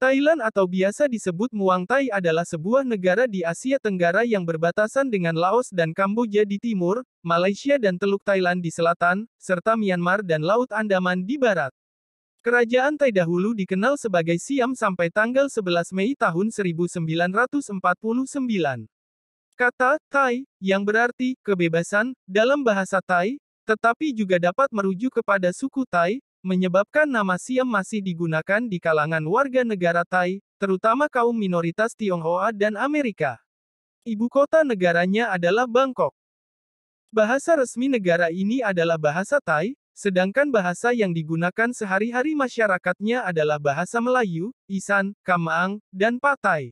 Thailand atau biasa disebut Muang Thai adalah sebuah negara di Asia Tenggara yang berbatasan dengan Laos dan Kamboja di timur, Malaysia dan Teluk Thailand di selatan, serta Myanmar dan Laut Andaman di barat. Kerajaan Thai dahulu dikenal sebagai Siam sampai tanggal 11 Mei tahun 1949. Kata Thai, yang berarti kebebasan, dalam bahasa Thai, tetapi juga dapat merujuk kepada suku Thai, menyebabkan nama Siam masih digunakan di kalangan warga negara Thai, terutama kaum minoritas Tionghoa dan Amerika. Ibu kota negaranya adalah Bangkok. Bahasa resmi negara ini adalah bahasa Thai, sedangkan bahasa yang digunakan sehari-hari masyarakatnya adalah bahasa Melayu, Isan, Kamaang, dan Patai.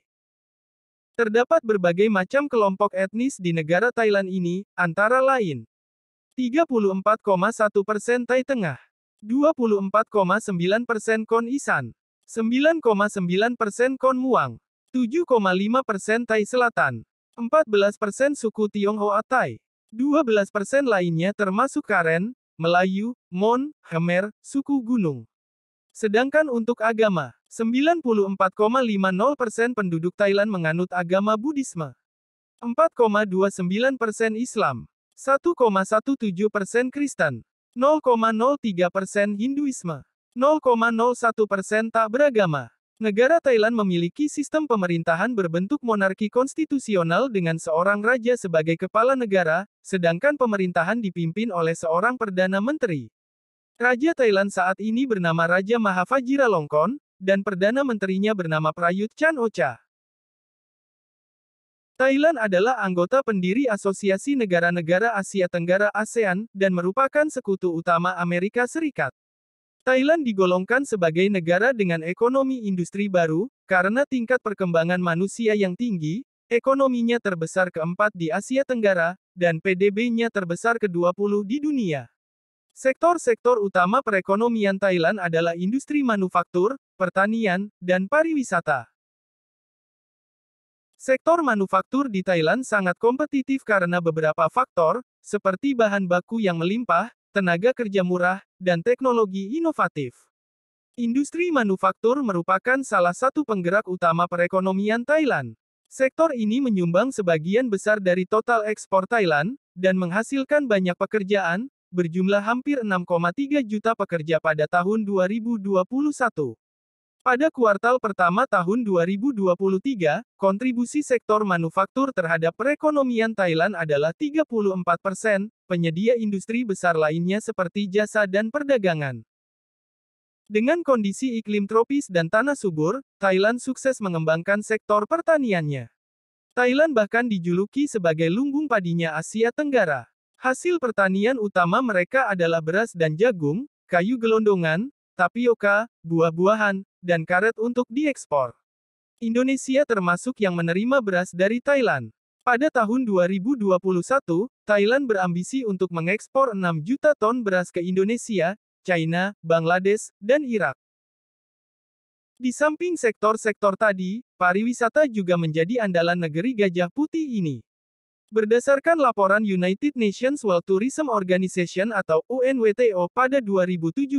Terdapat berbagai macam kelompok etnis di negara Thailand ini, antara lain 34,1% Thai Tengah, 24,9% Kon Isan, 9,9% Kon Muang, 7,5% Thai Selatan, 14% suku Tionghoa Thai, 12% lainnya termasuk Karen, Melayu, Mon, Khmer, suku Gunung. Sedangkan untuk agama, 94,50% penduduk Thailand menganut agama Buddhisme, 4,29% Islam, 1,17% Kristen, 0,03% Hinduisme, 0,01% tak beragama. Negara Thailand memiliki sistem pemerintahan berbentuk monarki konstitusional dengan seorang raja sebagai kepala negara, sedangkan pemerintahan dipimpin oleh seorang perdana menteri. Raja Thailand saat ini bernama Raja Maha Vajiralongkorn, dan perdana menterinya bernama Prayut Chan-o-cha. Thailand adalah anggota pendiri Asosiasi Negara-Negara Asia Tenggara (ASEAN) dan merupakan sekutu utama Amerika Serikat. Thailand digolongkan sebagai negara dengan ekonomi industri baru, karena tingkat perkembangan manusia yang tinggi, ekonominya terbesar keempat di Asia Tenggara, dan PDB-nya terbesar ke-20 di dunia. Sektor-sektor utama perekonomian Thailand adalah industri manufaktur, pertanian, dan pariwisata. Sektor manufaktur di Thailand sangat kompetitif karena beberapa faktor, seperti bahan baku yang melimpah, tenaga kerja murah, dan teknologi inovatif. Industri manufaktur merupakan salah satu penggerak utama perekonomian Thailand. Sektor ini menyumbang sebagian besar dari total ekspor Thailand, dan menghasilkan banyak pekerjaan, berjumlah hampir 6,3 juta pekerja pada tahun 2021. Pada kuartal pertama tahun 2023, kontribusi sektor manufaktur terhadap perekonomian Thailand adalah 34%, penyedia industri besar lainnya seperti jasa dan perdagangan. Dengan kondisi iklim tropis dan tanah subur, Thailand sukses mengembangkan sektor pertaniannya. Thailand bahkan dijuluki sebagai lumbung padinya Asia Tenggara. Hasil pertanian utama mereka adalah beras dan jagung, kayu gelondongan, tapioka, buah-buahan, dan karet untuk diekspor. Indonesia termasuk yang menerima beras dari Thailand. Pada tahun 2021, Thailand berambisi untuk mengekspor 6 juta ton beras ke Indonesia, China, Bangladesh, dan Irak. Di samping sektor-sektor tadi, pariwisata juga menjadi andalan negeri Gajah Putih ini. Berdasarkan laporan United Nations World Tourism Organization atau UNWTO pada 2017,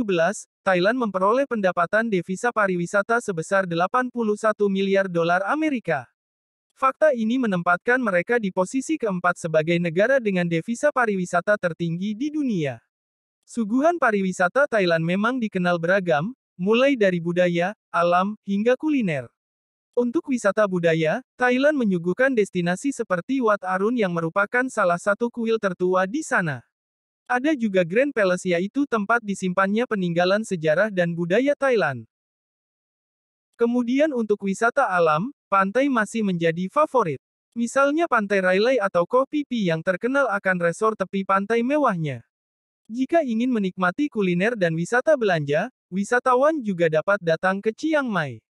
Thailand memperoleh pendapatan devisa pariwisata sebesar 81 miliar dolar Amerika. Fakta ini menempatkan mereka di posisi keempat sebagai negara dengan devisa pariwisata tertinggi di dunia. Suguhan pariwisata Thailand memang dikenal beragam, mulai dari budaya, alam, hingga kuliner. Untuk wisata budaya, Thailand menyuguhkan destinasi seperti Wat Arun yang merupakan salah satu kuil tertua di sana. Ada juga Grand Palace yaitu tempat disimpannya peninggalan sejarah dan budaya Thailand. Kemudian untuk wisata alam, pantai masih menjadi favorit. Misalnya Pantai Railay atau Koh Phi Phi yang terkenal akan resor tepi pantai mewahnya. Jika ingin menikmati kuliner dan wisata belanja, wisatawan juga dapat datang ke Chiang Mai.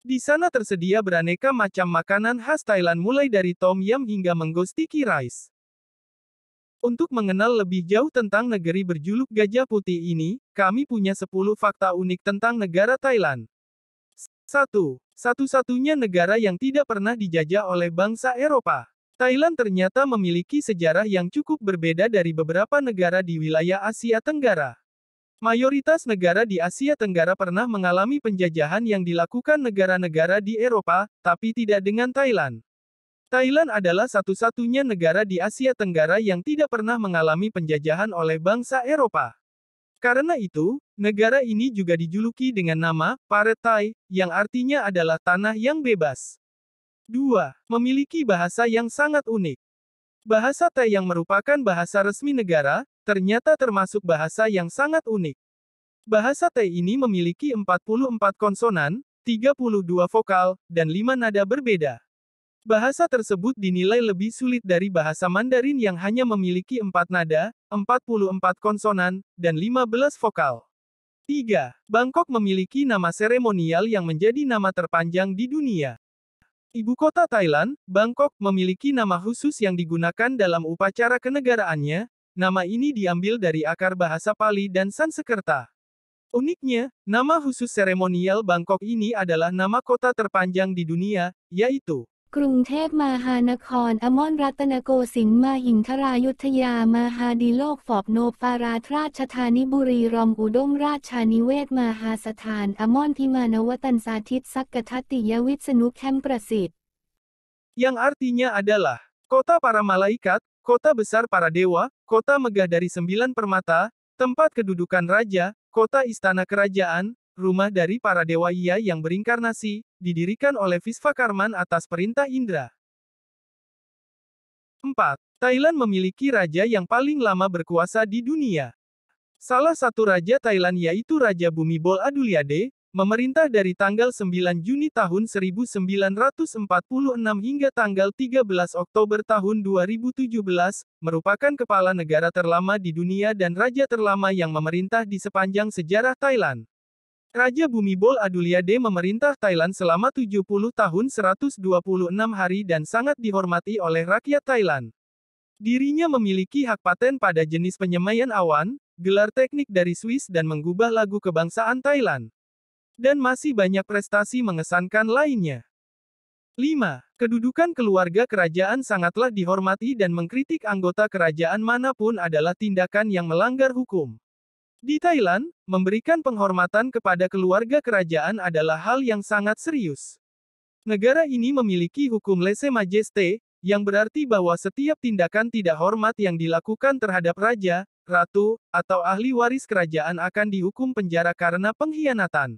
Di sana tersedia beraneka macam makanan khas Thailand mulai dari tom yum hingga mango sticky rice. Untuk mengenal lebih jauh tentang negeri berjuluk Gajah Putih ini, kami punya 10 fakta unik tentang negara Thailand. 1. Satu-satunya negara yang tidak pernah dijajah oleh bangsa Eropa. Thailand ternyata memiliki sejarah yang cukup berbeda dari beberapa negara di wilayah Asia Tenggara. Mayoritas negara di Asia Tenggara pernah mengalami penjajahan yang dilakukan negara-negara di Eropa, tapi tidak dengan Thailand. Thailand adalah satu-satunya negara di Asia Tenggara yang tidak pernah mengalami penjajahan oleh bangsa Eropa. Karena itu, negara ini juga dijuluki dengan nama Paret Thai, yang artinya adalah tanah yang bebas. 2. Memiliki bahasa yang sangat unik. Bahasa Thai yang merupakan bahasa resmi negara, ternyata termasuk bahasa yang sangat unik. Bahasa Thai ini memiliki 44 konsonan, 32 vokal, dan 5 nada berbeda. Bahasa tersebut dinilai lebih sulit dari bahasa Mandarin yang hanya memiliki 4 nada, 44 konsonan, dan 15 vokal. 3. Bangkok memiliki nama seremonial yang menjadi nama terpanjang di dunia. Ibu kota Thailand, Bangkok, memiliki nama khusus yang digunakan dalam upacara kenegaraannya. Nama ini diambil dari akar bahasa Pali dan Sanskerta. Uniknya, nama khusus seremonial Bangkok ini adalah nama kota terpanjang di dunia, yaitu กรุงเทพมหานครอมรรัตนโกสินทร์มหินทรายุทธยามหาดีโลกฟอบโนปาราธราชธานิบุรีรอมอุดมราชานิเวศมหาสถานอมรพิมานวตันสาธิตสักกทัตติยวิษณุแคมประสิทธิ์ yang artinya adalah kota para malaikat, kota besar para dewa, kota megah dari 9 permata, tempat kedudukan raja, kota istana kerajaan, rumah dari para dewa Iya yang berinkarnasi, didirikan oleh Visvakarman atas perintah Indra. 4. Thailand memiliki raja yang paling lama berkuasa di dunia. Salah satu raja Thailand yaitu Raja Bhumibol Adulyadej, memerintah dari tanggal 9 Juni tahun 1946 hingga tanggal 13 Oktober tahun 2017, merupakan kepala negara terlama di dunia dan raja terlama yang memerintah di sepanjang sejarah Thailand. Raja Bhumibol Adulyadej memerintah Thailand selama 70 tahun 126 hari dan sangat dihormati oleh rakyat Thailand. Dirinya memiliki hak paten pada jenis penyemaian awan, gelar teknik dari Swiss dan mengubah lagu kebangsaan Thailand. Dan masih banyak prestasi mengesankan lainnya. 5. Kedudukan keluarga kerajaan sangatlah dihormati dan mengkritik anggota kerajaan manapun adalah tindakan yang melanggar hukum. Di Thailand, memberikan penghormatan kepada keluarga kerajaan adalah hal yang sangat serius. Negara ini memiliki hukum lèse-majesté, yang berarti bahwa setiap tindakan tidak hormat yang dilakukan terhadap raja, ratu, atau ahli waris kerajaan akan dihukum penjara karena pengkhianatan.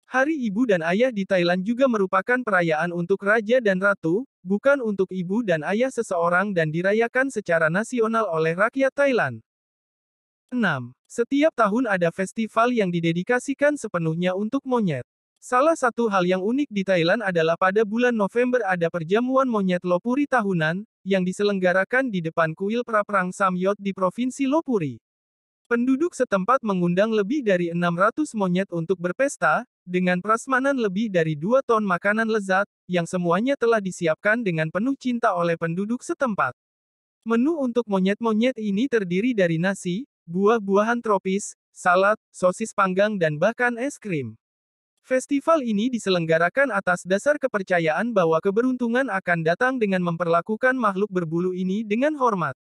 Hari Ibu dan Ayah di Thailand juga merupakan perayaan untuk raja dan ratu, bukan untuk ibu dan ayah seseorang dan dirayakan secara nasional oleh rakyat Thailand. 6. Setiap tahun ada festival yang didedikasikan sepenuhnya untuk monyet. Salah satu hal yang unik di Thailand adalah pada bulan November ada perjamuan monyet Lopburi tahunan, yang diselenggarakan di depan kuil Praprang Samyot di Provinsi Lopburi. Penduduk setempat mengundang lebih dari 600 monyet untuk berpesta, dengan prasmanan lebih dari 2 ton makanan lezat, yang semuanya telah disiapkan dengan penuh cinta oleh penduduk setempat. Menu untuk monyet-monyet ini terdiri dari nasi, buah-buahan tropis, salad, sosis panggang dan bahkan es krim. Festival ini diselenggarakan atas dasar kepercayaan bahwa keberuntungan akan datang dengan memperlakukan makhluk berbulu ini dengan hormat.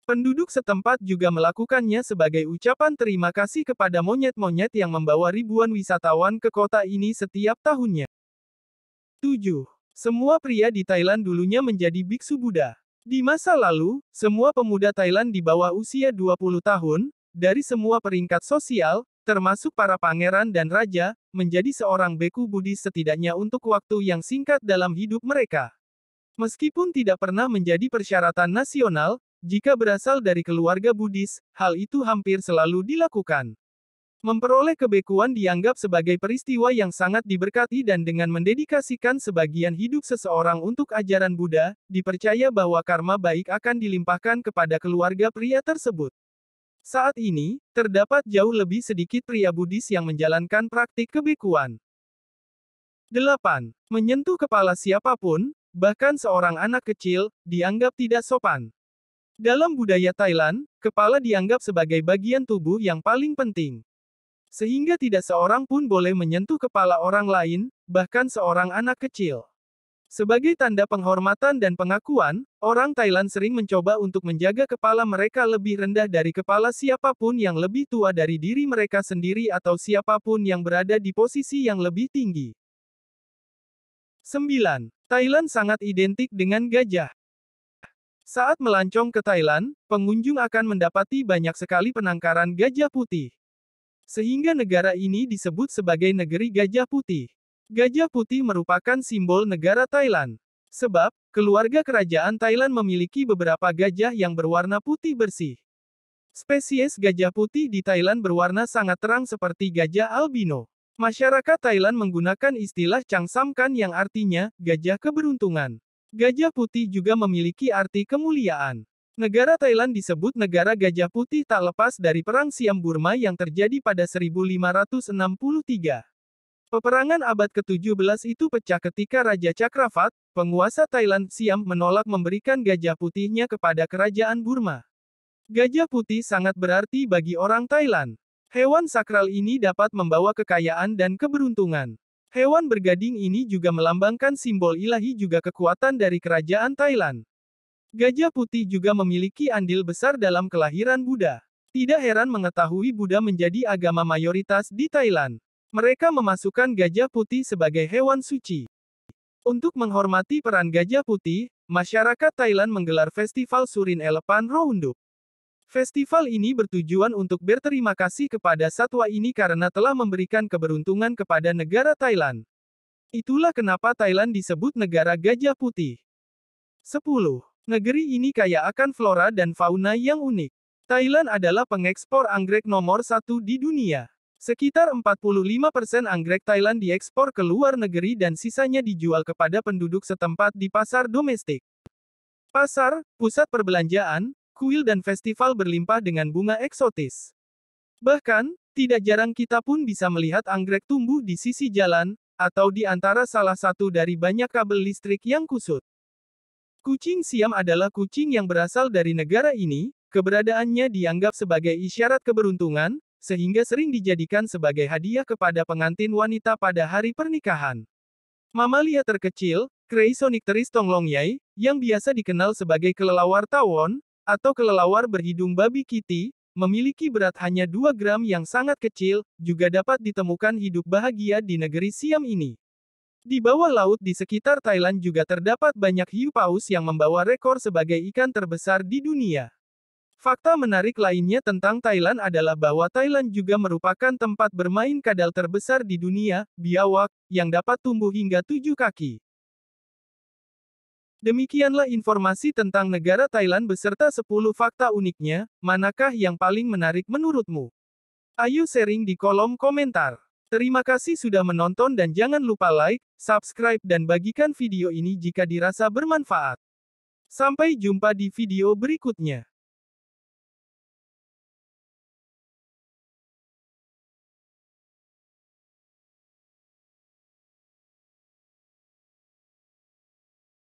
Penduduk setempat juga melakukannya sebagai ucapan terima kasih kepada monyet-monyet yang membawa ribuan wisatawan ke kota ini setiap tahunnya. 7. Semua pria di Thailand dulunya menjadi biksu Buddha. Di masa lalu, semua pemuda Thailand di bawah usia 20 tahun, dari semua peringkat sosial, termasuk para pangeran dan raja, menjadi seorang beku Buddhis setidaknya untuk waktu yang singkat dalam hidup mereka. Meskipun tidak pernah menjadi persyaratan nasional, jika berasal dari keluarga Buddhis, hal itu hampir selalu dilakukan. Memperoleh kebekuan dianggap sebagai peristiwa yang sangat diberkati dan dengan mendedikasikan sebagian hidup seseorang untuk ajaran Buddha, dipercaya bahwa karma baik akan dilimpahkan kepada keluarga pria tersebut. Saat ini, terdapat jauh lebih sedikit pria Buddhis yang menjalankan praktik kebekuan. 8. Menyentuh kepala siapapun, bahkan seorang anak kecil, dianggap tidak sopan. Dalam budaya Thailand, kepala dianggap sebagai bagian tubuh yang paling penting. Sehingga tidak seorang pun boleh menyentuh kepala orang lain, bahkan seorang anak kecil. Sebagai tanda penghormatan dan pengakuan, orang Thailand sering mencoba untuk menjaga kepala mereka lebih rendah dari kepala siapapun yang lebih tua dari diri mereka sendiri atau siapapun yang berada di posisi yang lebih tinggi. 9. Thailand sangat identik dengan gajah. Saat melancong ke Thailand, pengunjung akan mendapati banyak sekali penangkaran gajah putih. Sehingga negara ini disebut sebagai negeri gajah putih. Gajah putih merupakan simbol negara Thailand. Sebab, keluarga kerajaan Thailand memiliki beberapa gajah yang berwarna putih bersih. Spesies gajah putih di Thailand berwarna sangat terang seperti gajah albino. Masyarakat Thailand menggunakan istilah Chang Samkan yang artinya, gajah keberuntungan. Gajah putih juga memiliki arti kemuliaan. Negara Thailand disebut negara gajah putih tak lepas dari Perang Siam Burma yang terjadi pada 1563. Peperangan abad ke-17 itu pecah ketika Raja Chakravat, penguasa Thailand Siam menolak memberikan gajah putihnya kepada kerajaan Burma. Gajah putih sangat berarti bagi orang Thailand. Hewan sakral ini dapat membawa kekayaan dan keberuntungan. Hewan bergading ini juga melambangkan simbol ilahi juga kekuatan dari kerajaan Thailand. Gajah putih juga memiliki andil besar dalam kelahiran Buddha. Tidak heran mengetahui Buddha menjadi agama mayoritas di Thailand. Mereka memasukkan gajah putih sebagai hewan suci. Untuk menghormati peran gajah putih, masyarakat Thailand menggelar festival Surin Elephant Roundup. Festival ini bertujuan untuk berterima kasih kepada satwa ini karena telah memberikan keberuntungan kepada negara Thailand. Itulah kenapa Thailand disebut negara gajah putih. 10. Negeri ini kaya akan flora dan fauna yang unik. Thailand adalah pengekspor anggrek nomor 1 di dunia. Sekitar 45% anggrek Thailand diekspor ke luar negeri dan sisanya dijual kepada penduduk setempat di pasar domestik. Pasar, pusat perbelanjaan, kuil dan festival berlimpah dengan bunga eksotis. Bahkan, tidak jarang kita pun bisa melihat anggrek tumbuh di sisi jalan, atau di antara salah satu dari banyak kabel listrik yang kusut. Kucing Siam adalah kucing yang berasal dari negara ini, keberadaannya dianggap sebagai isyarat keberuntungan, sehingga sering dijadikan sebagai hadiah kepada pengantin wanita pada hari pernikahan. Mamalia terkecil, Creisonycteris tonglongyai, yang biasa dikenal sebagai kelelawar tawon, atau kelelawar berhidung babi kitty, memiliki berat hanya 2 gram yang sangat kecil, juga dapat ditemukan hidup bahagia di negeri Siam ini. Di bawah laut di sekitar Thailand juga terdapat banyak hiu paus yang membawa rekor sebagai ikan terbesar di dunia. Fakta menarik lainnya tentang Thailand adalah bahwa Thailand juga merupakan tempat bermain kadal terbesar di dunia, biawak, yang dapat tumbuh hingga 7 kaki. Demikianlah informasi tentang negara Thailand beserta 10 fakta uniknya, manakah yang paling menarik menurutmu? Ayo sharing di kolom komentar. Terima kasih sudah menonton dan jangan lupa like, subscribe dan bagikan video ini jika dirasa bermanfaat. Sampai jumpa di video berikutnya.